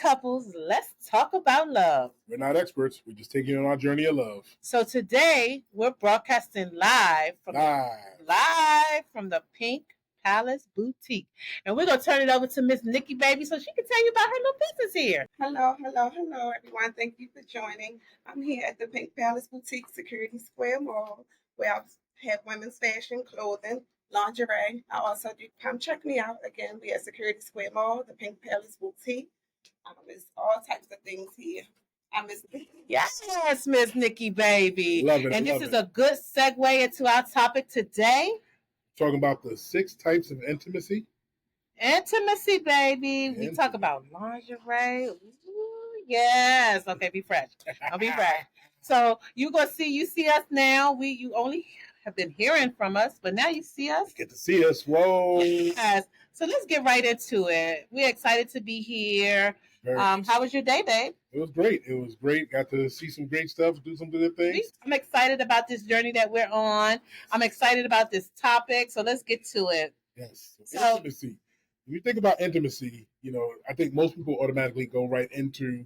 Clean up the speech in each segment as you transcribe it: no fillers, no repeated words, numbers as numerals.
couples, let's talk about love. We're not experts. We're just taking you on our journey of love. So today we're broadcasting live from the Pink Palace Boutique. And we're going to turn it over to Miss Nikki Baby so she can tell you about her little business here. Hello, everyone. Thank you for joining. I'm here at the Pink Palace Boutique, Security Square Mall, where I have women's fashion, clothing, lingerie. I also do come check me out. Again, we at Security Square Mall, the Pink Palace Boutique. There's all types of things here. I'm Miss Nikki. Yes, Miss Nikki Baby. Love it. And this is a good segue into our topic today. Talking about the 6 types of intimacy. Intimacy, baby. We talk about lingerie. Ooh, yes. Okay, be fresh. I'll be fresh. So you see us now. You only have been hearing from us, but now you see us. You get to see us. Whoa. Yes. So let's get right into it. We're excited to be here. How was your day, babe? It was great. Got to see some great stuff, do some good things. I'm excited about this journey that we're on. I'm excited about this topic. So let's get to it. Yes. So, intimacy. When you think about intimacy, I think most people automatically go right into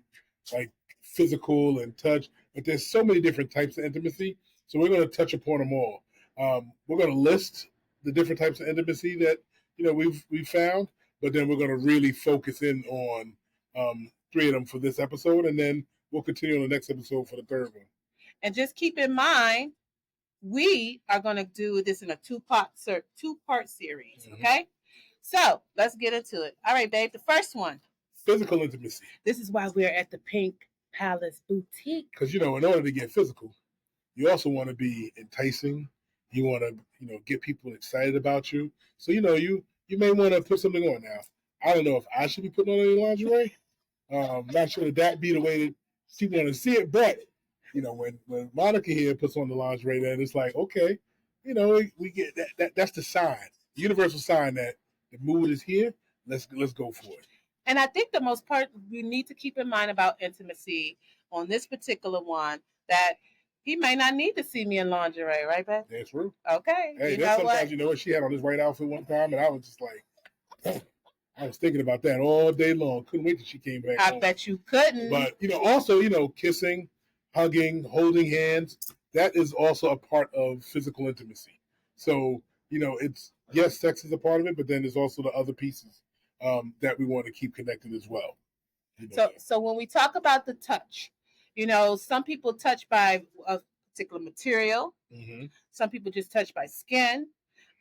like physical and touch, but there's so many different types of intimacy. So we're going to touch upon them all. We're going to list the different types of intimacy that we've found, but then we're going to really focus in on 3 of them for this episode, and then we'll continue on the next episode for the 3rd one. And just keep in mind, we are going to do this in a two-part series, mm-hmm. Okay? So let's get into it. All right, babe, the first one. Physical intimacy. This is why we're at the Pink Palace Boutique. Because, in order to get physical, you also want to be enticing. You want to, get people excited about you. So, you may want to put something on now. I don't know if I should be putting on any lingerie. Not sure that be the way that she want to see it, but when Monica here puts on the lingerie, then it's like, okay, we get that. That's the sign, the universal sign that the mood is here. Let's go for it. And I think the most part we need to keep in mind about intimacy on this particular one, that he may not need to see me in lingerie, right, Beth? That's true. Okay. Hey, sometimes she had on this white outfit one time, and I was just like. I was thinking about that all day long. Couldn't wait till she came back. I bet you couldn't. But, also, kissing, hugging, holding hands, that is also a part of physical intimacy. So, it's, yes, sex is a part of it, but then there's also the other pieces that we want to keep connected as well. So when we talk about the touch, some people touch by a particular material. Mm-hmm. Some people just touch by skin.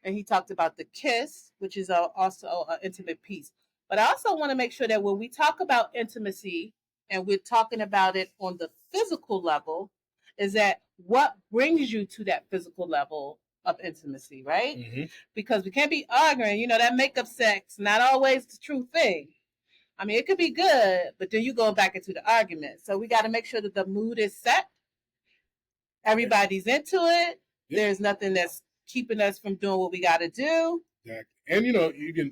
And he talked about the kiss, which is also an intimate piece. But I also want to make sure that when we talk about intimacy and we're talking about it on the physical level, is that what brings you to that physical level of intimacy, right? Mm-hmm. Because we can't be arguing, that makeup sex, not always the true thing. I mean, it could be good, but then you go back into the argument. So we got to make sure that the mood is set. Everybody's into it. Yeah. There's nothing that's keeping us from doing what we got to do. Exactly. And, you can,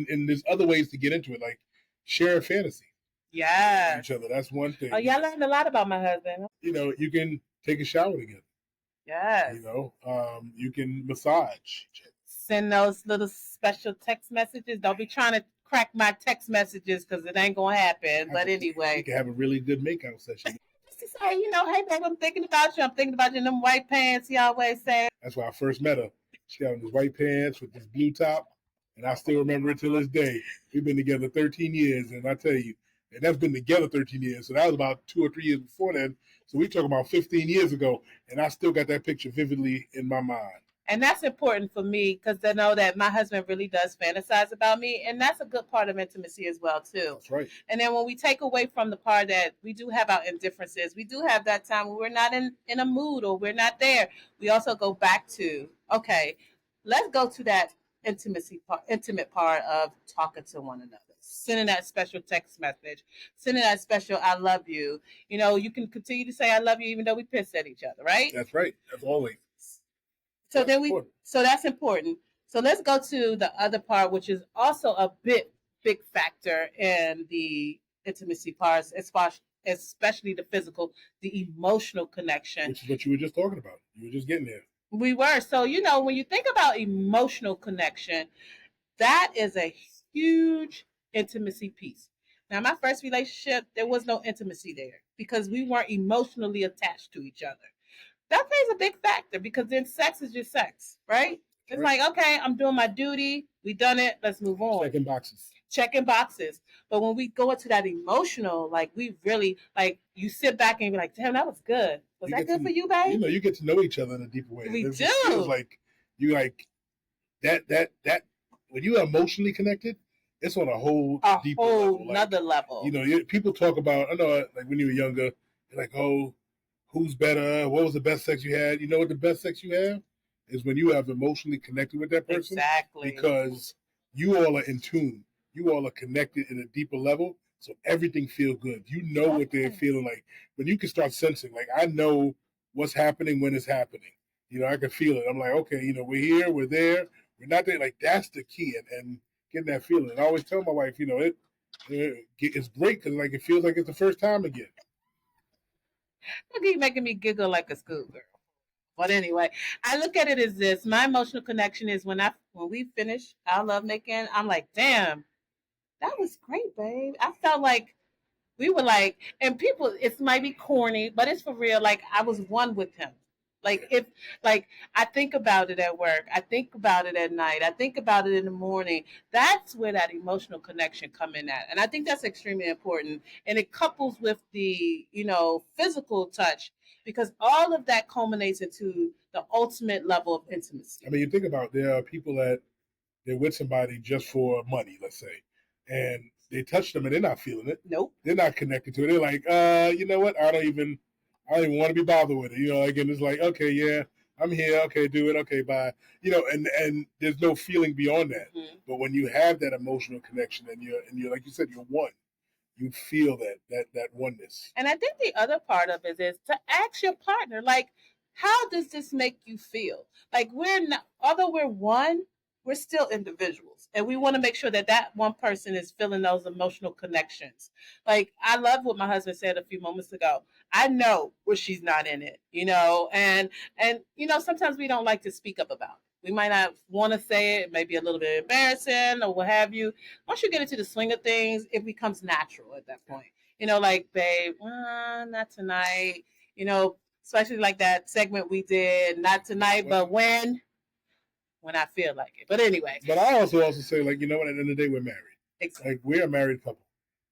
and there's other ways to get into it, like share a fantasy. Yeah. Each other. That's one thing. Oh, y'all learned a lot about my husband. You can take a shower together. Yes. You can massage. Send those little special text messages. Don't be trying to crack my text messages because it ain't going to happen. But anyway. You can have a really good makeout session. Say, hey, babe, I'm thinking about you. I'm thinking about you in them white pants you always say. That's why I first met her. She had on these white pants with this blue top, and I still remember it till this day. We've been together 13 years, and I tell you, and that's been together 13 years. So that was about 2 or 3 years before then. So we talking about 15 years ago, and I still got that picture vividly in my mind. And that's important for me because I know that my husband really does fantasize about me. And that's a good part of intimacy as well, too. That's right. And then when we take away from the part that we do have our indifferences, we do have that time when we're not in a mood or we're not there. We also go back to, okay, let's go to that intimate part of talking to one another. Sending that special text message, sending that special I love you. You can continue to say I love you even though we piss at each other, right? That's right. That's always. So that's important. So let's go to the other part, which is also a big factor in the intimacy parts, especially the physical, the emotional connection. Which is what you were just talking about. You were just getting there. We were. So, when you think about emotional connection, that is a huge intimacy piece. Now, my first relationship, there was no intimacy there because we weren't emotionally attached to each other. That plays a big factor because then sex is just sex, right? It's Right. like, okay, I'm doing my duty. We done it. Let's move on. Checking boxes. Checking boxes. But when we go into that emotional, like we really like you sit back and be like, damn, that was good. Was You that get good to- for you, babe? You know, you get to know each other in a deeper way. We It just do. feels like you like that when you are emotionally connected, it's on a whole A deeper whole level. Like, nother level. you know, people talk about. I know, like when you were younger, you're like, oh, who's better? What was the best sex you had? You know what the best sex you have is when you have emotionally connected with that person. Exactly. Because you all are in tune. You all are connected in a deeper level. So everything feels good. You know what they're feeling like. When you can start sensing, like I know what's happening when it's happening. You know, I can feel it. I'm like, okay, you know, we're here, we're there, we're not there. Like that's the key, and getting that feeling. And I always tell my wife, you know, it's great because like it feels like it's the first time again. You keep making me giggle like a schoolgirl. But anyway, I look at it as this: my emotional connection is when we finish our lovemaking, I'm like, damn, that was great, babe. I felt like we were like, and people, it might be corny, but it's for real. Like I was one with him. Like if, like I think about it at work, I think about it at night, I think about it in the morning. That's where that emotional connection come in at, and I think that's extremely important. And it couples with the physical touch because all of that culminates into the ultimate level of intimacy. I mean, you think about there are people that they're with somebody just for money, let's say, and they touch them and they're not feeling it. Nope. They're not connected to it. They're like, you know what? I don't even want to be bothered with it. You know, again, it's like, okay, yeah, I'm here. Okay, do it. Okay, bye. You know, and there's no feeling beyond that. Mm-hmm. But when you have that emotional connection and you're like you said, you're one. You feel that oneness. And I think the other part of it is to ask your partner, like, how does this make you feel? Like we're not, although we're one, we're still individuals, and we want to make sure that that one person is feeling those emotional connections. Like I love what my husband said a few moments ago. I know where she's not in it, and sometimes we don't like to speak up about it. We might not want to say it, maybe a little bit embarrassing or what have you. Once you get into the swing of things, it becomes natural at that point. Like, babe, not tonight. Especially like that segment we did, not tonight, but when I feel like it. But anyway. But I also say, like, you know what, at the end of the day, we're married. Exactly. Like, we're a married couple.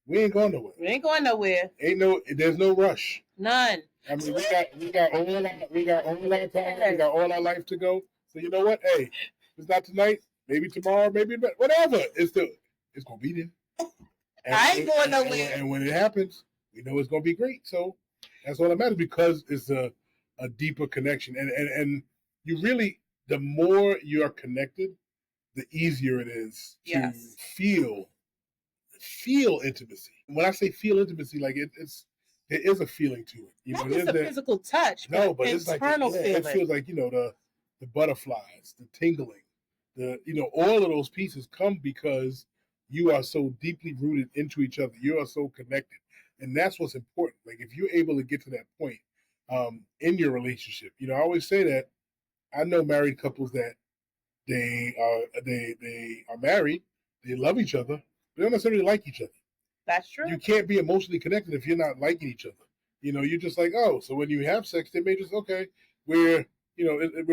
We ain't going nowhere. We ain't going nowhere. There's no rush. None. I mean, we got all our time, we got all our life to go. So you know what? Hey, it's not tonight, maybe tomorrow, maybe whatever. It's gonna be there. And I ain't going nowhere. And when it happens, we know it's gonna be great. So that's all that matters because it's a deeper connection. And you really, the more you are connected, the easier it is to feel intimacy. When I say feel intimacy, like there is a feeling to it. Not just a physical touch, no, but it's like feeling. it feels like the butterflies, the tingling, all of those pieces come because you are so deeply rooted into each other. You are so connected, and that's what's important. Like if you're able to get to that point in your relationship, I always say that I know married couples that they are married, they love each other, they don't necessarily like each other. That's true. You can't be emotionally connected if you're not liking each other. You're just like, oh, so when you have sex, they may just, okay, we're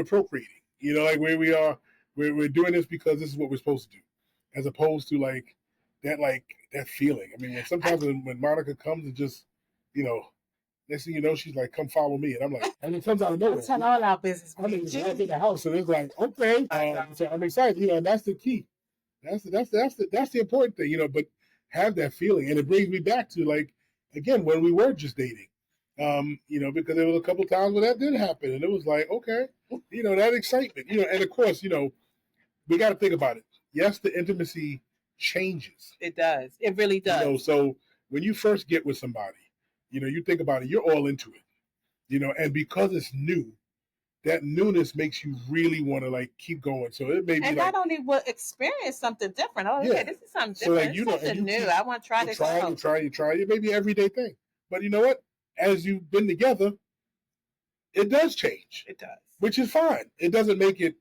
procreating. Like where we are, we're doing this because this is what we're supposed to do, as opposed to like that feeling. I mean, sometimes when Monica comes and just, next thing you know, she's like, come follow me. And I'm like, and it comes out of nowhere. Tell all our business. I'm in the house, and it's like, okay. So I'm excited, and that's the key. That's the important thing, but have that feeling. And it brings me back to, like, again, when we were just dating, because there was a couple times where that did happen. And it was like, okay, that excitement, and of course, we got to think about it. Yes, the intimacy changes. It does. It really does. So when you first get with somebody, you think about it, you're all into it, and because it's new, that newness makes you really want to like keep going. So it may be and like, not only will experience something different. Oh, okay, this is something different. So like, something new. I want to try this out. You try. It may be an everyday thing, but you know what? As you've been together, it does change. It does, which is fine. It doesn't make it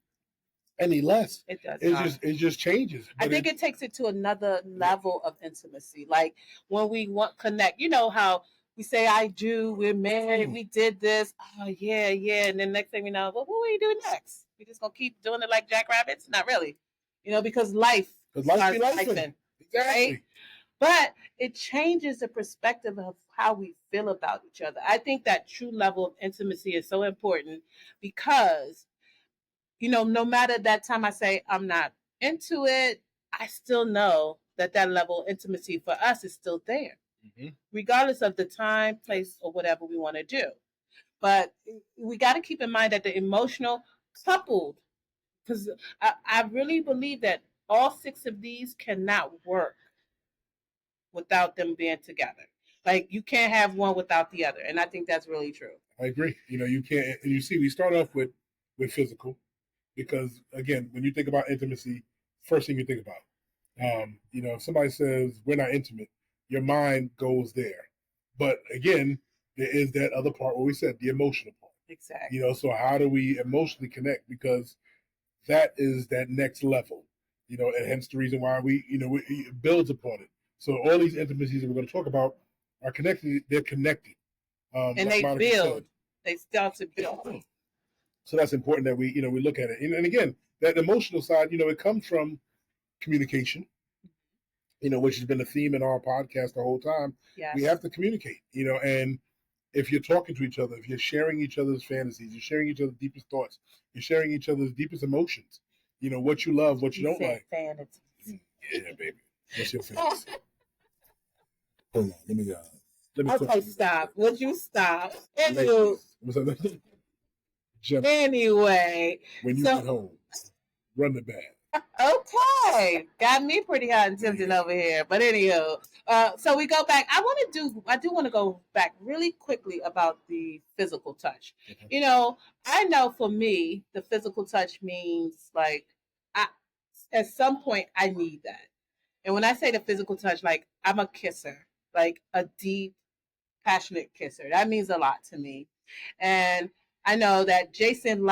any less. It does It not. just changes. I But think it takes it to another level of intimacy. Like when we want connect, you know how we say I do, we're married, we did this. Oh yeah, yeah. And then next thing we know, well, what are we doing next? We just gonna keep doing it like jackrabbits? Not really. You know, because life because life starts be life. lifing, Exactly. right? But it changes the perspective of how we feel about each other. I think that true level of intimacy is so important because, you know, no matter that time I say I'm not into it, I still know that that level of intimacy for us is still there, regardless of the time, place, or whatever we want to do. But we got to keep in mind that the emotional coupled, because I really believe that all six of these cannot work without them being together. Like you can't have one without the other, and I think that's really true. I agree. You know, you can't. And you see, we start off with physical because again, when you think about intimacy, first thing you think about, you know, if somebody says we're not intimate, your mind goes there. But again, there is that other part where we said the emotional part. Exactly. You know, so how do we emotionally connect? Because that is that next level. You know, and hence the reason why it builds upon it. So all these intimacies that we're going to talk about are connected. They're connected. And like they Monica build. said. They start to build. So that's important that we look at it. And again, that emotional side, it comes from communication, which has been a theme in our podcast the whole time. Yes. We have to communicate, and if you're talking to each other, if you're sharing each other's fantasies, you're sharing each other's deepest thoughts, you're sharing each other's deepest emotions, what you love, what you don't like. Fantasies. Yeah, baby. What's your fantasy? Hold on, let me okay, stop. Would you stop? Anyway, when you get home, run the bag. Okay, got me pretty hot and tempted over here. But anywho, so we go back. I do want to go back really quickly about the physical touch. Okay. I know for me, the physical touch means like, at some point I need that. And when I say the physical touch, like I'm a kisser, like a deep, passionate kisser. That means a lot to me. And I know that Jason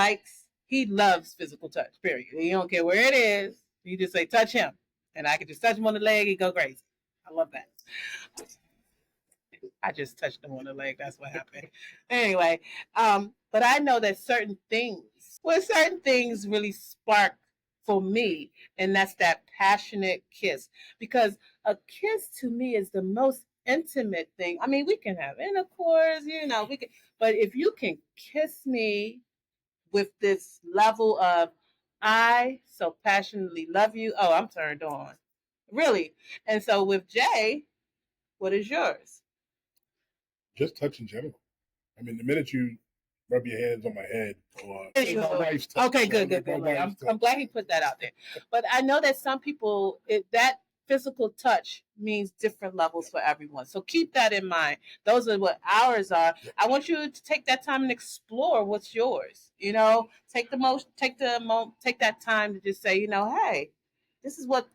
he loves physical touch, period. He don't care where it is. You just say, touch him. And I can just touch him on the leg, he go crazy. I love that. I just touched him on the leg. That's what happened. Anyway, but I know that certain things really spark for me, and that's that passionate kiss. Because a kiss to me is the most intimate thing. I mean, we can have intercourse, we can, but if you can kiss me with this level of I so passionately love you, oh, I'm turned on. Really. And so with Jay, what is yours? Just touch in general. I mean, the minute you rub your hands on my head or okay, good. I'm glad he put that out there. But I know that some people that physical touch means different levels for everyone. So keep that in mind. Those are what ours are. I want you to take that time and explore what's yours. Take that time to just say, hey, this is what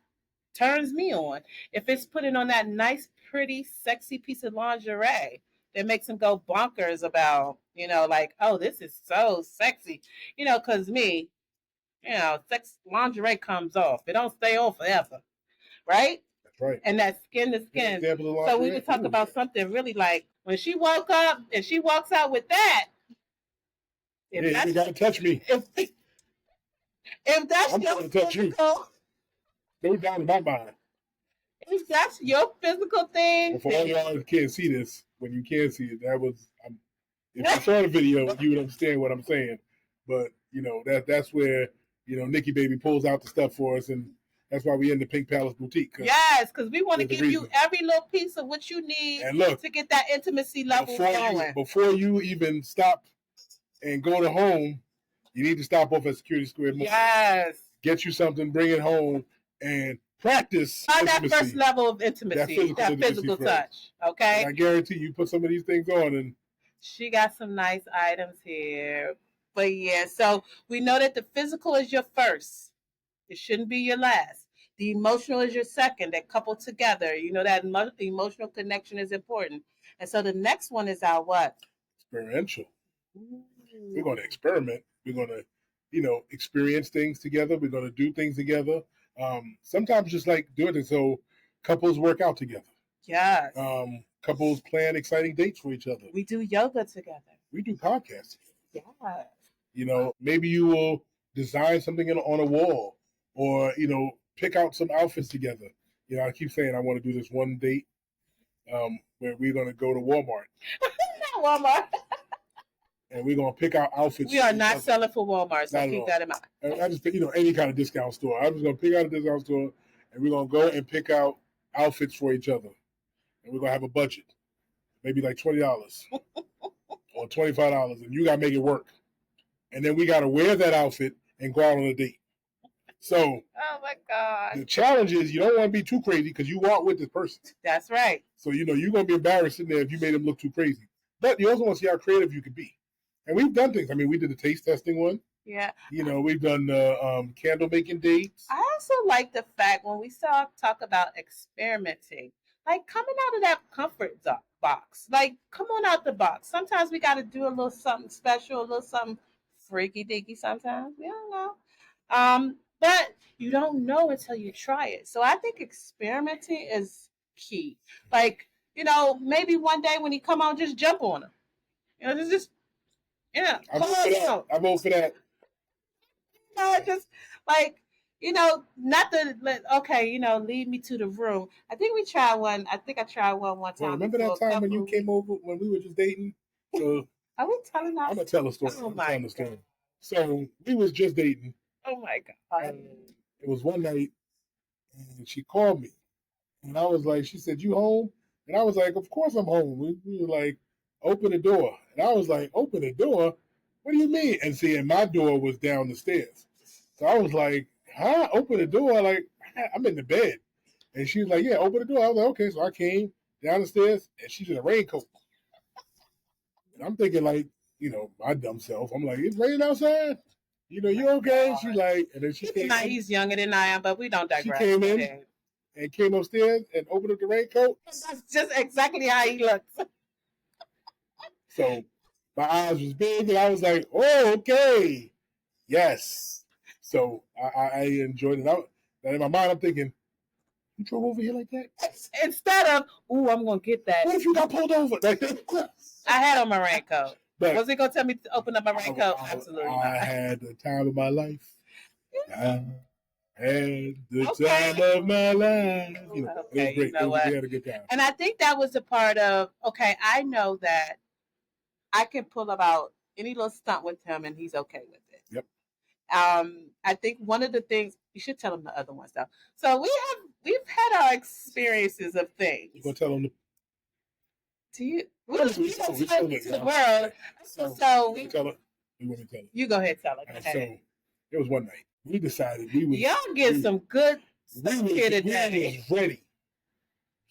turns me on. If it's putting on that nice, pretty, sexy piece of lingerie that makes him go bonkers about, like, oh, this is so sexy. Because me, sex lingerie comes off. It don't stay on forever. Right? That's right. And that skin to skin. So we would talk about something really like when she woke up and she walks out with that. You gotta touch me. If that's I'm your touch you. Go down in my mind. If that's your physical thing. Well, for all y'all who can't see this, when you can see it, that was if you saw the video, you would understand what I'm saying. But that's where Nikki Baby pulls out the stuff for us, and that's why we in the Pink Palace Boutique. Yes, because we want to give you every little piece of what you need to get that intimacy level going. Before you even stop and go to home, you need to stop off at Security Square Mall. Yes. Get you something, bring it home, and practice. Find that first level of intimacy, that physical touch. Okay. And I guarantee you put some of these things on, and she got some nice items here. But yeah, so we know that the physical is your first. It shouldn't be your last. The emotional is your second. That coupled together, that emotional connection is important. And so the next one is our what? Experiential. We're going to experiment. We're going to experience things together. We're going to do things together. Sometimes just like doing it so couples work out together. Yes. Couples plan exciting dates for each other. We do yoga together. We do podcasts. Yes. Maybe you will design something on a wall, or pick out some outfits together. I keep saying I want to do this one date where we're going to go to Walmart. Walmart. And we're going to pick out outfits. We are not selling for Walmart, so keep that in mind. And I just pick, any kind of discount store. I'm just going to pick out a discount store, and we're going to go and pick out outfits for each other. And we're going to have a budget, maybe like $20 or $25, and you got to make it work. And then we got to wear that outfit and go out on a date. So, oh my God. The challenge is you don't want to be too crazy because you walk with this person. That's right. So, you're going to be embarrassed in there if you made them look too crazy. But you also want to see how creative you can be. And we've done things. I mean, we did the taste testing one. Yeah. We've done candle making dates. I also like the fact when we talk about experimenting, like coming out of that comfort box. Like, come on out the box. Sometimes we got to do a little something special, a little something freaky deaky sometimes. We don't know. But you don't know until you try it. So I think experimenting is key. Like, maybe one day when he come out, just jump on him. Just I vote for that. Just like, not to lead me to the room. I think we tried one. I think I tried one time. Well, remember that time when you came over when we were just dating? So are we telling us? I'm gonna tell a story. Oh my God. So we was just dating. Oh my God. And it was one night, and she called me, and I was like, she said, "You home?" And I was like, "Of course I'm home." We were like, "Open the door," and I was like, "Open the door? What do you mean?" And see, and my door was down the stairs, so I was like, "Huh? Open the door? Like I'm in the bed?" And she was like, "Yeah, open the door." I was like, "Okay." So I came down the stairs, and she's in a raincoat. And I'm thinking, like, my dumb self. I'm like, "It's raining outside. You okay?" She's like, and then she came in. He's younger than I am, but we don't digress. She came in and came upstairs and opened up the raincoat. That's just exactly how he looks. So my eyes was big, and I was like, "Oh, okay, yes." So I enjoyed it. And in my mind, I'm thinking, "You drove over here like that?" Instead of, "Ooh, I'm gonna get that." What if you got pulled over? I had on my raincoat. But was he gonna tell me to open up my raincoat? Absolutely not. I had the time of my life. I had the time of my life. Okay, it was great. We had a good time. And I think that was the part of, okay, I know that I can pull about any little stunt with him and he's okay with it. Yep. I think one of the things, you should tell him the other ones though. So we've had our experiences of things. You gonna tell him to you? We tell it to the world. So we tell it. You want me to tell it? You go ahead, tell it. Okay. So it was one night. We decided we would. Y'all get some good stuff here today. We was ready.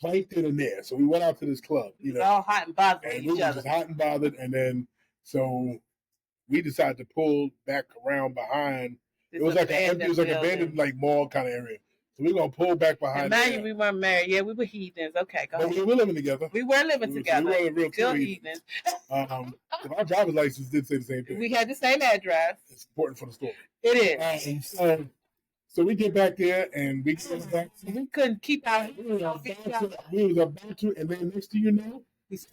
Right then and there. So we went out to this club. All hot and bothered and each we other. Was hot and bothered, and then so we decided to pull back around behind. It was like abandoned like mall kind of area. So we're gonna pull back behind. Imagine we weren't married. Yeah, we were heathens. Okay, go ahead. But we were living together. We were living together. We were real still heathens. Our driver's license did say the same thing. We had the same address. It's important for the story. It is. So we get back there and we get back. We couldn't keep our. We was about to, and then next thing you know, these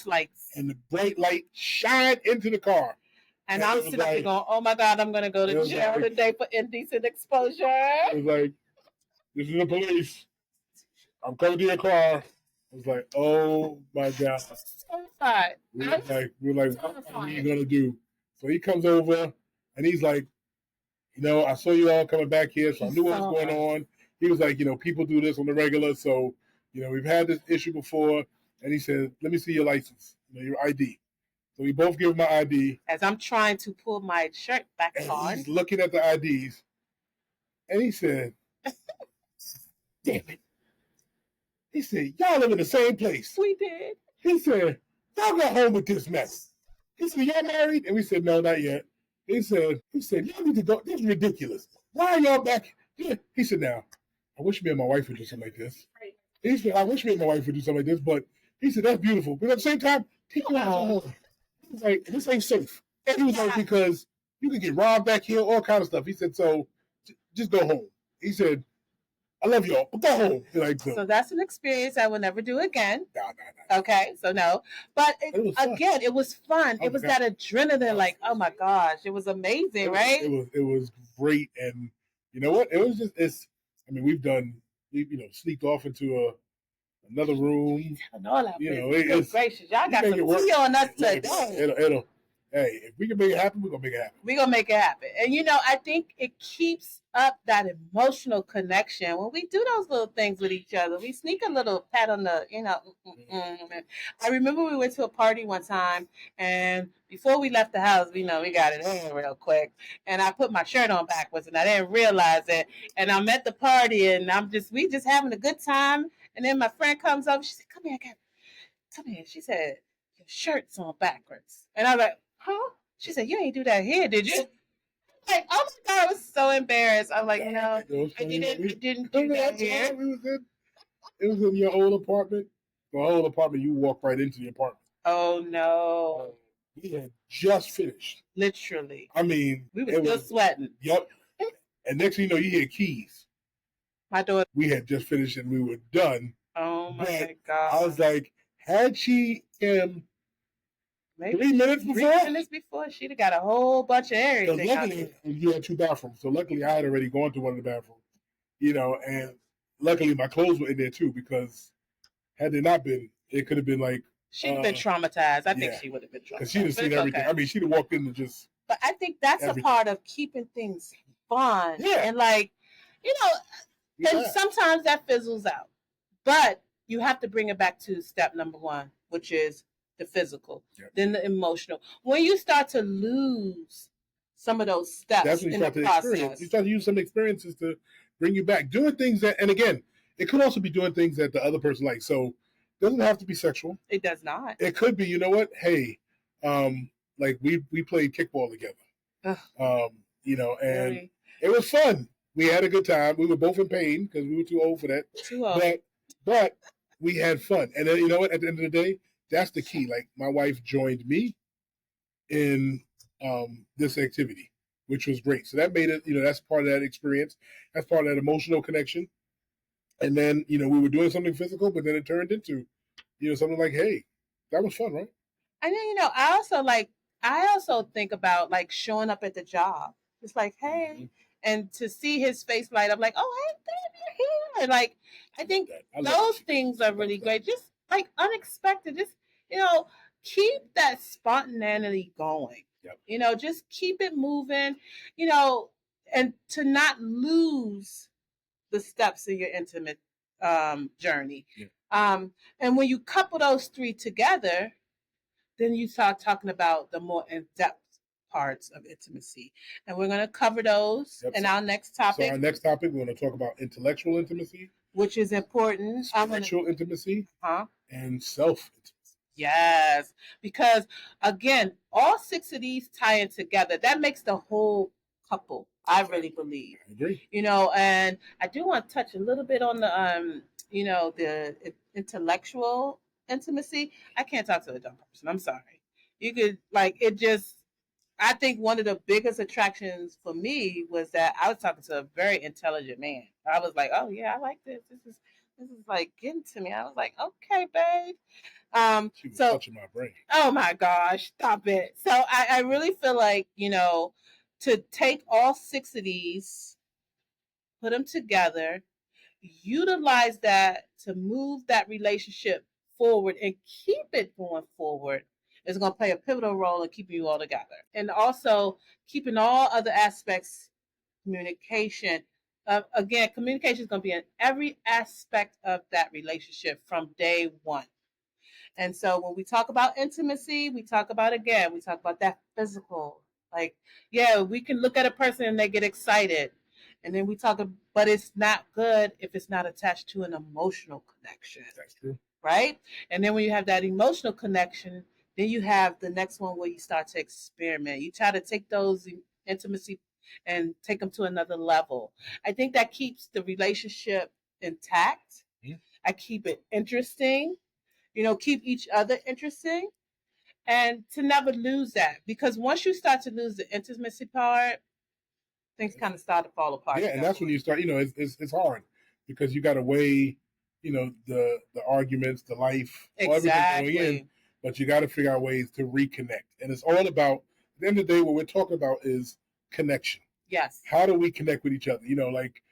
lights and the bright light shined into the car. And I'm sitting there going, "Oh my God, I'm gonna go to jail today for indecent exposure." It was like, "This is the police. I'm coming to your car." I was like, "Oh my God!" We're like, "What are you gonna do?" So he comes over and he's like, "I saw you all coming back here, so I knew what was going on." He was like, "People do this on the regular, so we've had this issue before." And he said, "Let me see your license, your ID." So we both give him my ID. As I'm trying to pull my shirt back on. He's looking at the IDs. And he said, "Damn it." He said, "Y'all live in the same place." We did. He said, "Y'all got home with this mess." He said, "Y'all married?" And we said, "No, not yet." He said, "Y'all need to go. This is ridiculous. Why are y'all back?" He said, "Now, I wish me and my wife would do something like this." He said, "I wish me and my wife would do something like this." But he said, "That's beautiful. But at the same time, take you out home." He was like, "This ain't safe." And he was like, "Because You can get robbed back here, all kind of stuff. He said, so just go home. He said, I love y'all, but go home. Like, So that's an experience I will never do again. Nah. Okay, so no. But It was again, it was fun. Oh It was my God. that adrenaline, like, oh my gosh, it was amazing, right? It was great, and you know what? It was just we've sneaked off into another room. And all that. You know, Good it's gracious, y'all got make some it work. tea on us Look, today. hey, if we can make it happen, we're gonna make it happen. We're gonna make it happen. And you know, I think it keeps up that emotional connection when we do those little things with each other. We sneak a little pat on the, I remember we went to a party one time, and before we left the house, we got it in real quick, and I put my shirt on backwards, and I didn't realize it. And I'm at the party, and we just having a good time. And then my friend comes over. She said, "Come here, come here." She said, "Your shirt's on backwards." And I was like, "Huh?" She said, "You ain't do that here, did you?" Like, oh my God, I was so embarrassed. I'm like, no, I didn't do that here. It was in your old apartment. The whole apartment, you walk right into the apartment. Oh no. We had just finished. Literally. I mean, we were still sweating. Yep. And next thing you know, you hear keys. My daughter. We had just finished and we were done. Oh my God. I was like, had she maybe 3 minutes before? 3 minutes before, she'd have got a whole bunch of everything. Luckily, you had 2 bathrooms. So luckily, I had already gone to one of the bathrooms. And luckily my clothes were in there too, because had they not been, it could have been like she'd been traumatized. I think she would have been traumatized. Because she'd have seen everything. Okay. I mean, she'd have walked in and just. But I think that's everything. A part of keeping things fun. Yeah. And and sometimes that fizzles out. But you have to bring it back to step number 1, which is the physical, then the emotional. When you start to lose some of those steps that's when you start to experience. You start to use some experiences to bring you back. Doing things that, and again, it could also be doing things that the other person likes. So it doesn't have to be sexual. It does not. It could be, you know what? Hey, like we played kickball together. And it was fun. We had a good time. We were both in pain because we were too old for that. Too old. But we had fun. And then, you know what? At the end of the day, that's the key. Like, my wife joined me in this activity, which was great. So that made it, that's part of that experience. That's part of that emotional connection. And then, we were doing something physical, but then it turned into, something like, hey, that was fun, right? And then, I also think about like showing up at the job. It's like, hey, mm-hmm. And to see his face light up, like, oh, hey, babe, you're here. Like, I think those things are really great. Just like unexpected. Just, keep that spontaneity going. Yep. Just keep it moving, and to not lose the steps in your intimate journey. Yeah. And when you couple those 3 together, then you start talking about the more in-depth parts of intimacy. And we're going to cover those in our next topic. So our next topic, we're going to talk about intellectual intimacy. Which is important. Spiritual intimacy. And self-intimacy. Yes. Because, again, all 6 of these tie in together. That makes the whole couple, I really believe. I agree. And I do want to touch a little bit on the, the intellectual intimacy. I can't talk to a dumb person. I'm sorry. You could, I think one of the biggest attractions for me was that I was talking to a very intelligent man. I was like, oh yeah, I like this. This is like getting to me. I was like, okay, babe. She was touching my brain. Oh my gosh, stop it. So I really feel like, to take all 6 of these, put them together, utilize that to move that relationship forward and keep it going forward is going to play a pivotal role in keeping you all together. And also keeping all other aspects, communication. Again, communication is going to be in every aspect of that relationship from day 1. And so when we talk about intimacy, we talk about that physical. Like, yeah, we can look at a person and they get excited. And then but it's not good if it's not attached to an emotional connection. That's true. Right? And then when you have that emotional connection, then you have the next one where you start to experiment. You try to take those intimacy and take them to another level. I think that keeps the relationship intact. Yeah. I keep it interesting. Keep each other interesting. And to never lose that, because once you start to lose the intimacy part, things kind of start to fall apart. Yeah, and that's when you start. It's hard because you got to weigh, the arguments, the life, everything going in. But you got to figure out ways to reconnect, and it's all about. At the end of the day, what we're talking about is connection. Yes. How do we connect with each other? Like,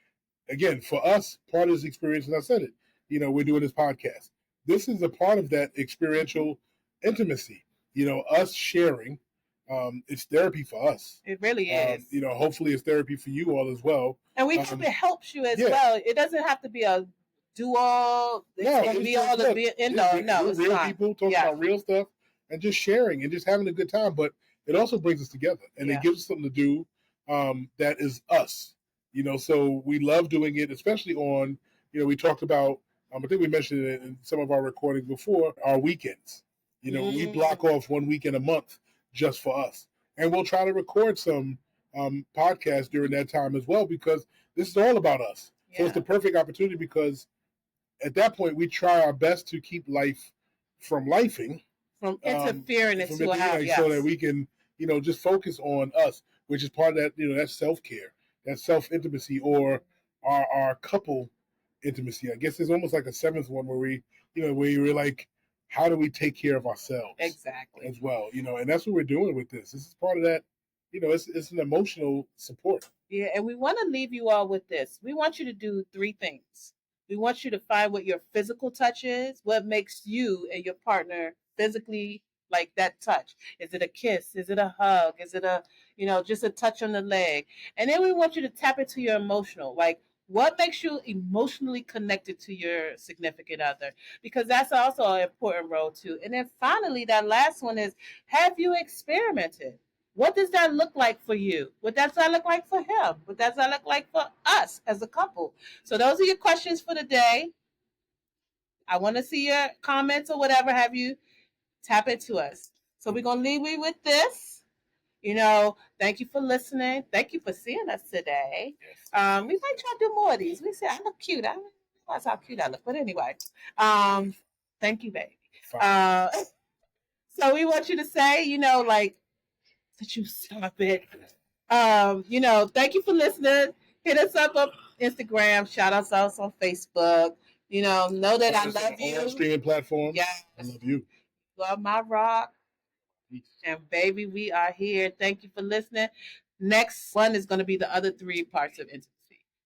again, for us, part of this experience, and I said it. We're doing this podcast. This is a part of that experiential intimacy. Us sharing. It's therapy for us. It really is. Hopefully it's therapy for you all as well. And we hope it helps you as well. It doesn't have to be a do-all. It's be all the end all. No, it's real not. People talking about real stuff and just sharing and just having a good time. But it also brings us together and it gives us something to do that is us. So we love doing it, especially on, we talked about, I think we mentioned it in some of our recordings before, our weekends. We block off 1 weekend a month just for us. And we'll try to record some podcasts during that time as well, because this is all about us. Yeah. So it's the perfect opportunity, because at that point we try our best to keep life from lifing. From interfering into our house. So that we can, just focus on us, which is part of that, that self-care, that self-intimacy, or our couple intimacy. I guess there's almost like a seventh one where we, where you're like, how do we take care of ourselves? Exactly. As well, and that's what we're doing with this. This is part of that, it's an emotional support. Yeah, and we want to leave you all with this. We want you to do 3 things. We want you to find what your physical touch is, what makes you and your partner physically like that touch. Is it a kiss? Is it a hug? Is it a, just a touch on the leg? And then we want you to tap into your emotional, like, what makes you emotionally connected to your significant other? Because that's also an important role too. And then finally, that last one is, have you experimented? What does that look like for you? What does that look like for him? What does that look like for us as a couple? So those are your questions for the day. I want to see your comments or whatever. Have you tap into us? So we're going to leave you with this. Thank you for listening. Thank you for seeing us today. We might try to do more of these. We say I look cute. I don't realize how cute I look. But anyway, thank you, baby. So we want you to say, that you stop it. Thank you for listeling. Hit us up on Instagram. Shout us out on Facebook. Know that I love you. On streaming platforms. Yes. I love you. Love my rock. And baby, we are here. Thank you for listening. Next one is going to be the other 3 parts of intimacy.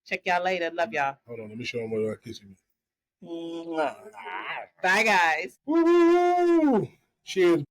Check y'all later. Love y'all. Hold on. Let me show them what I kiss you. Bye, guys. Woo! Cheers.